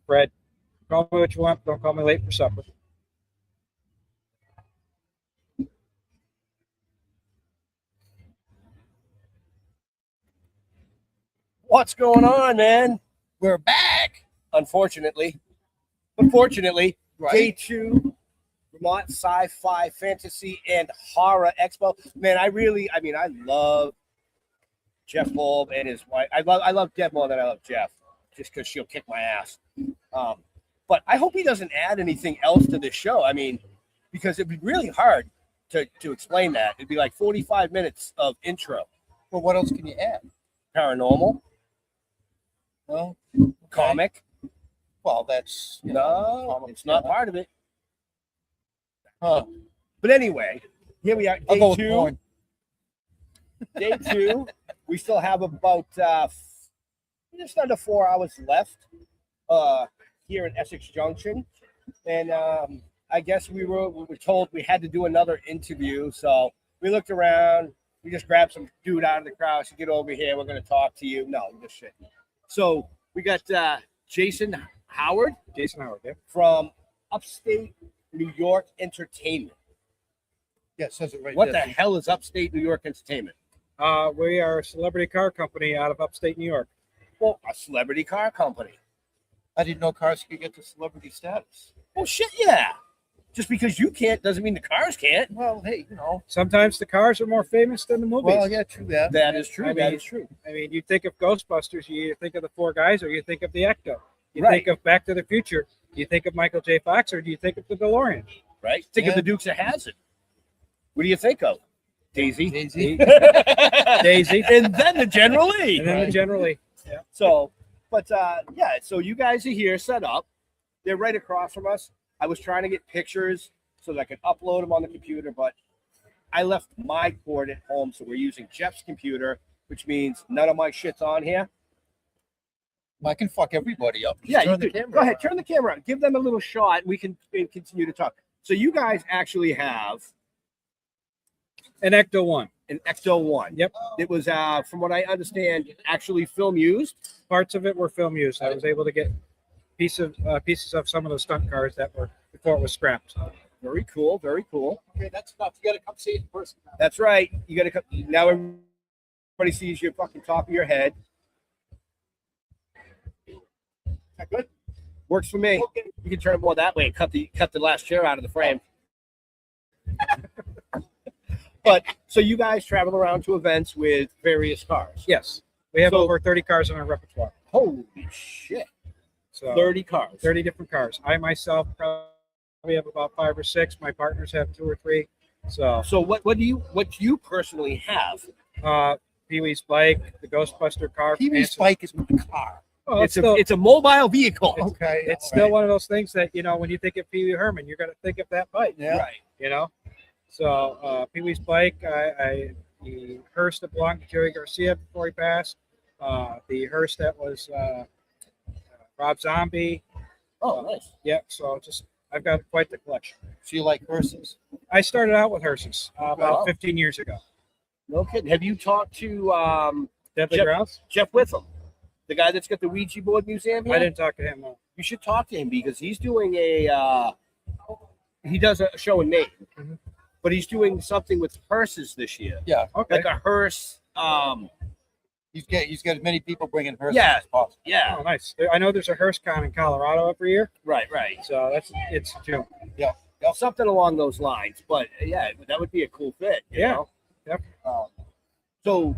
Fred. Call me what you want. Don't call me late for supper. What's going on, man? We're back, unfortunately. But fortunately, Right. Day 2, Vermont Sci-Fi, Fantasy, and Horror Expo. Man, I love Jeff Bulb and his wife. I love Deb more than I love Jeff, just because she'll kick my ass. But I hope he doesn't add anything else to this show. I mean, because it'd be really hard to explain that. It'd be like 45 minutes of intro. Well, what else can you add? Paranormal, Well, comic. well, that's No, it's not part of it. Huh. But anyway, here we are. I'll Day go with 2. porn. Day 2. We still have about just under 4 hours left here in Essex Junction, and I guess we were told we had to do another interview, so we looked around. We just grabbed some dude out of the crowd. So get over here. We're going to talk to you. No, just shit. So we got Jason Howard. Jason Howard, yeah. From Upstate New York Entertainment. Yeah, it says it right What there. the hell is Upstate New York Entertainment? We are a celebrity car company out of upstate New York. Well, a celebrity car company. I didn't know cars could get to celebrity status. Well, shit, yeah. Just because you can't doesn't mean the cars can't. Well, hey, Sometimes the cars are more famous than the movies. Well, yeah, true that. That is true. I That mean- is true. I mean, you think of Ghostbusters, you think of the four guys, or you think of the Ecto. You Right. think of Back to the Future, do you think of Michael J. Fox, or do you think of the DeLorean? Right? Think of Yeah. the Dukes of Hazzard. What do you think of? Daisy. Daisy. Daisy. And then the General Lee. And then generally, So, but yeah, so you guys are here set up. They're right across from us. I was trying to get pictures so that I could upload them on the computer, but I left my cord at home, so we're using Jeff's computer, which means none of my shit's on here. I can fuck everybody up. Just Yeah, turn you the could. camera Go ahead, around. turn the camera on. Give them a little shot. We can continue to talk. So you guys actually have an Ecto 1. an Ecto 1. Yep. It was, from what I understand, actually film used. Parts of it were film used. I was able to get pieces of some of the stunt cars that were before it was scrapped. Very cool. Very cool. Okay, that's enough. You got to come see it in person. That's right. You got to come. Now everybody sees your fucking top of your head. That good? Works for me. Okay. You can turn it more that way and cut the last chair out of the frame. But so you guys travel around to events with various cars. Yes. We have So- over 30 cars in our repertoire. Holy shit. So 30 cars. 30 different cars. I myself probably have about 5 or 6. My partners have 2 or 3. So So what do you personally have? Pee-wee's bike, the Ghostbuster car. Pee-wee's bike is my car. Oh, It's a mobile vehicle. Okay. it's all still right. one of those things that, when you think of Pee Wee Herman, you're going to think of that bike. Yeah. Right. So Pee Wee's bike, the hearse that belonged to Jerry Garcia before he passed, the hearse that was Rob Zombie. Oh, nice. Yeah, so I've got quite the collection. So you like hearses? I started out with hearses about Wow. 15 years ago. No kidding. Have you talked to Deadly Jeff- Grouse? Jeff Witham, the guy that's got the Ouija board museum here? I didn't talk to him. No. You should talk to him because he's doing he does a show in Maine, Mhm. but he's doing something with hearses this year, Yeah. Okay. like a hearse. He's got as many people bringing hearses Yeah. as possible. Yeah, Oh, nice. I know there's a hearse con in Colorado every year, right. so it's June. Something along those lines. But yeah, that would be a cool fit. You Yeah. know? Yep. So,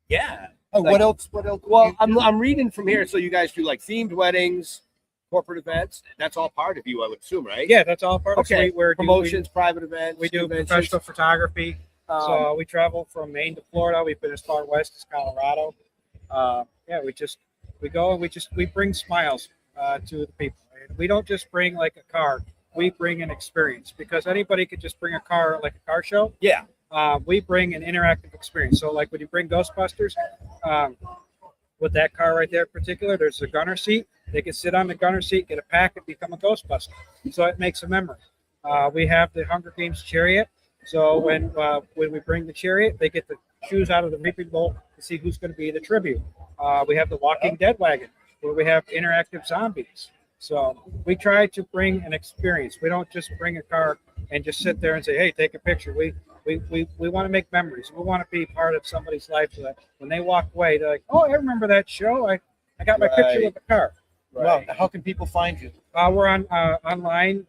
yeah. Oh, Like- what else? What else? Well, you do? I'm reading from here. So you guys do like themed weddings, corporate events. That's all part of you, I would assume, right? Yeah, that's all part of Okay. it. We're Promotions, private events. We do conventions. professional photography. Um, So we travel from Maine to Florida. We've been as far west as Colorado. We go and we bring smiles to the people. And we don't just bring like a car. We bring an experience because anybody could just bring a car like a car show. yeah. We bring an interactive experience. So like when you bring Ghostbusters, with that car right there in particular, there's a gunner seat. They can sit on the gunner seat, get a pack, and become a Ghostbuster. So it makes a memory. We have the Hunger Games chariot. So when we bring the chariot, they get to choose out of the reaping bowl to see who's going to be the tribute. We have the Walking Dead wagon. where we have interactive zombies. So we try to bring an experience. We don't just bring a car and just sit there and say, "Hey, take a picture." We want to make memories. We want to be part of somebody's life so that when they walk away, they're like, "Oh, I remember that show. I got my picture Right. with the car." Right. Well, how can people find you? We're on online,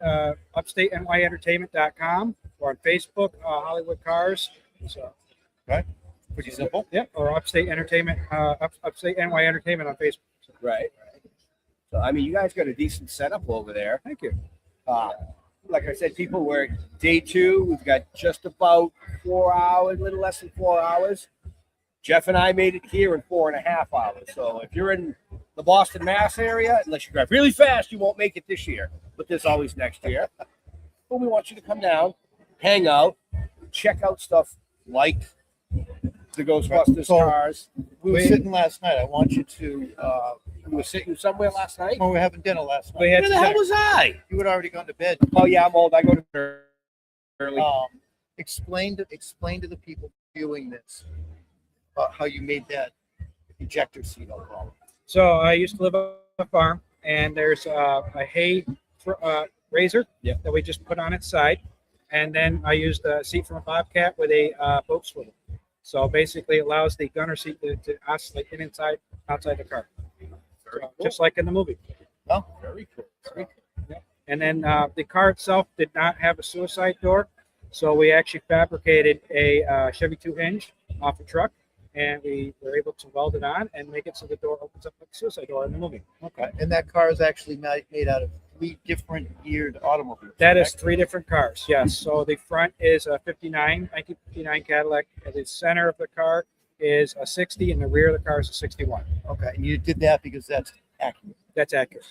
upstatenyentertainment.com, or on Facebook, Hollywood Cars. So, Pretty simple. yeah, or Upstate Entertainment, Upstate NY Entertainment on Facebook. Right. So I mean, you guys got a decent setup over there. Thank you. Like I said, people, we're at day 2. We've got just about 4 hours, a little less than 4 hours. Jeff and I made it here in 4.5 hours. So if you're in the Boston, Mass area, unless you drive really fast, you won't make it this year. But there's always next year. But we want you to come down, hang out, check out stuff like the Ghostbusters So- cars. We were sitting last night. I want you to. We were sitting somewhere last night. When we were having dinner last We night, had Where the hell was I? you had already gone to bed. Oh yeah, I'm old. I go to bed early. Explain to the people viewing this how you made that ejector seat. I'll call it. So I used to live on a farm, and there's a hay razor Yep. that we just put on its side, and then I used a seat from a Bobcat with a boat swivel. So basically, it allows the gunner seat to oscillate inside, outside the car, just like in the movie. Oh, Very cool. Very cool. And then the car itself did not have a suicide door, so we actually fabricated a Chevy 2 hinge off a truck, and we were able to weld it on and make it so the door opens up like a suicide door in the movie. okay. And that car is actually made out of 3 different geared automobiles. That is correct? 3 different cars, yes. So the front is a 1959 Cadillac. At the center of the car is a 60, and the rear of the car is a 61. Okay. And you did that because that's accurate. That's accurate.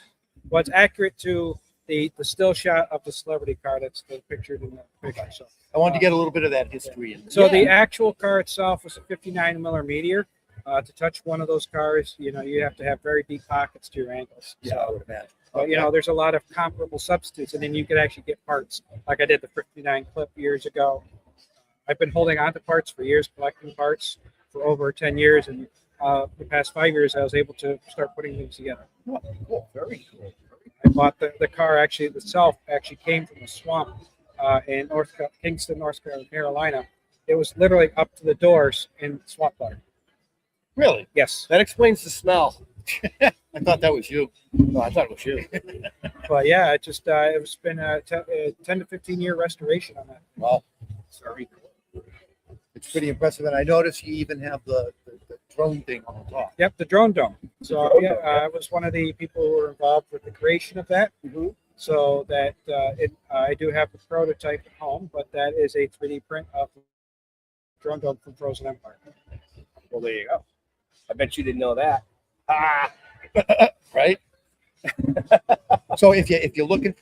Well, it's accurate to the still shot of the celebrity car that's pictured in the picture. So, I wanted to get a little bit of that history in. so the actual car itself was a 59 Miller Meteor. To touch one of those cars, you have to have very deep pockets to your ankles. Yeah, I So, would imagine. but, there's a lot of comparable substitutes, and then you could actually get parts. Like I did the 59 Clip years ago. I've been holding on to parts for years, collecting parts for over 10 years, and the past 5 years, I was able to start putting things together. Cool. Very cool. I bought the car itself came from a swamp in Kingston, North Carolina. It was literally up to the doors in swamp water. Really? Yes, That explains the smell. I thought that was you. Oh, I thought it was you. but yeah, it's been a 10 to 15 year restoration on that. Well, Very cool. it's pretty impressive. And I noticed you even have the drone thing on the top. Yep, the drone dome. So drone yeah, dome, I was one of the people who were involved with the creation of that. Mhm. So that I do have the prototype at home, but that is a 3D print of the drone dome from Frozen Empire. Well, there you go. I bet you didn't know that. Ah. Right? So if you're looking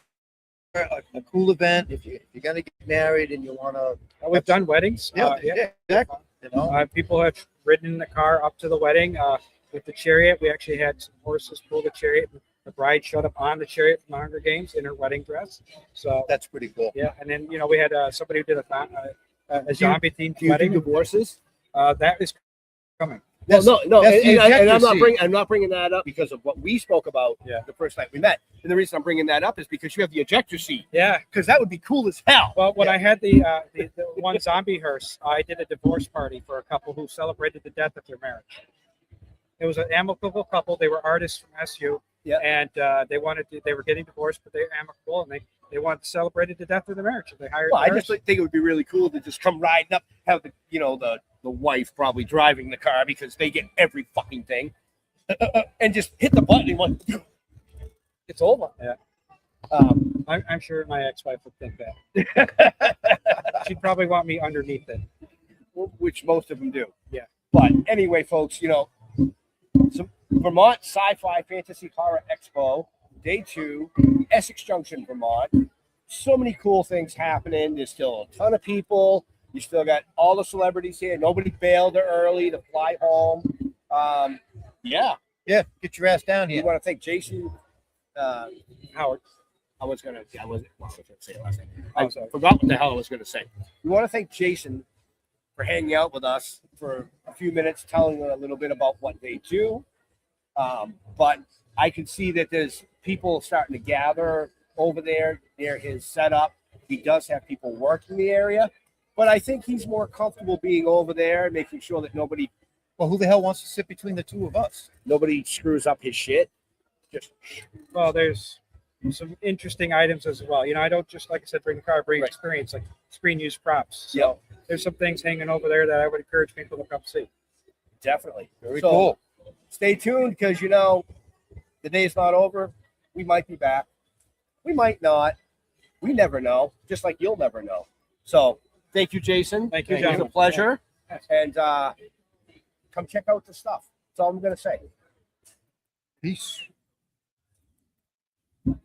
for a cool event, if you're gonna get married and you wanna, We've done weddings. exactly. You know, People have ridden in the car up to the wedding with the chariot. We actually had some horses pull the chariot. The bride showed up on the chariot from the Hunger Games in her wedding dress. So that's pretty cool. yeah, and then we had somebody who did a zombie themed Do you do wedding. divorces? That is coming. That's- no, that's the and ejector I'm not bringing that up because of what we spoke about Yeah. the first night we met. And the reason I'm bringing that up is because you have the ejector seat. Yeah. Because that would be cool as hell. Well, when I had the one zombie hearse, I did a divorce party for a couple who celebrated the death of their marriage. It was an amicable couple. They were artists from SU. Yeah. And they were getting divorced, but they were amicable, and they wanted to celebrate the death of their marriage. So they hired. Well, the I just hearse. think it would be really cool to just come riding up, have the wife probably driving the car because they get every fucking thing, and just hit the button and went, it's over. Yeah. Um, I'm sure my ex-wife would think that. She'd probably want me underneath it. which most of them do. Yeah. But anyway, folks, some Vermont Sci-Fi Fantasy Horror Expo, Day 2, Essex Junction, Vermont. So many cool things happening. There's still a ton of people. You still got all the celebrities here. Nobody bailed early to fly home. Yeah. Yeah, get your ass down We here. want to thank Jason Howard. I wasn't going to say it last name. Oh, I sorry. forgot what the hell I was going to say. We want to thank Jason for hanging out with us for a few minutes, telling a little bit about what they do. But I can see that there's people starting to gather over there near his setup. He does have people working the area, but I think he's more comfortable being over there, making sure that nobody Well, who the hell wants to sit between the two of us? screws up his shit. Just Well, there's some interesting items as well. You know, I don't just, like I said, bring the car, bring Right. experience, like screen use props. So Yep. there's some things hanging over there that I would encourage people to come see. definitely Very So, cool. Stay tuned because the day's not over. We might be back. We might not. We never know. Just like you'll never know. So thank you, Jason. Thank you, It was a gentlemen. pleasure. Yes. And come check out the stuff. That's all I'm gonna say. Peace.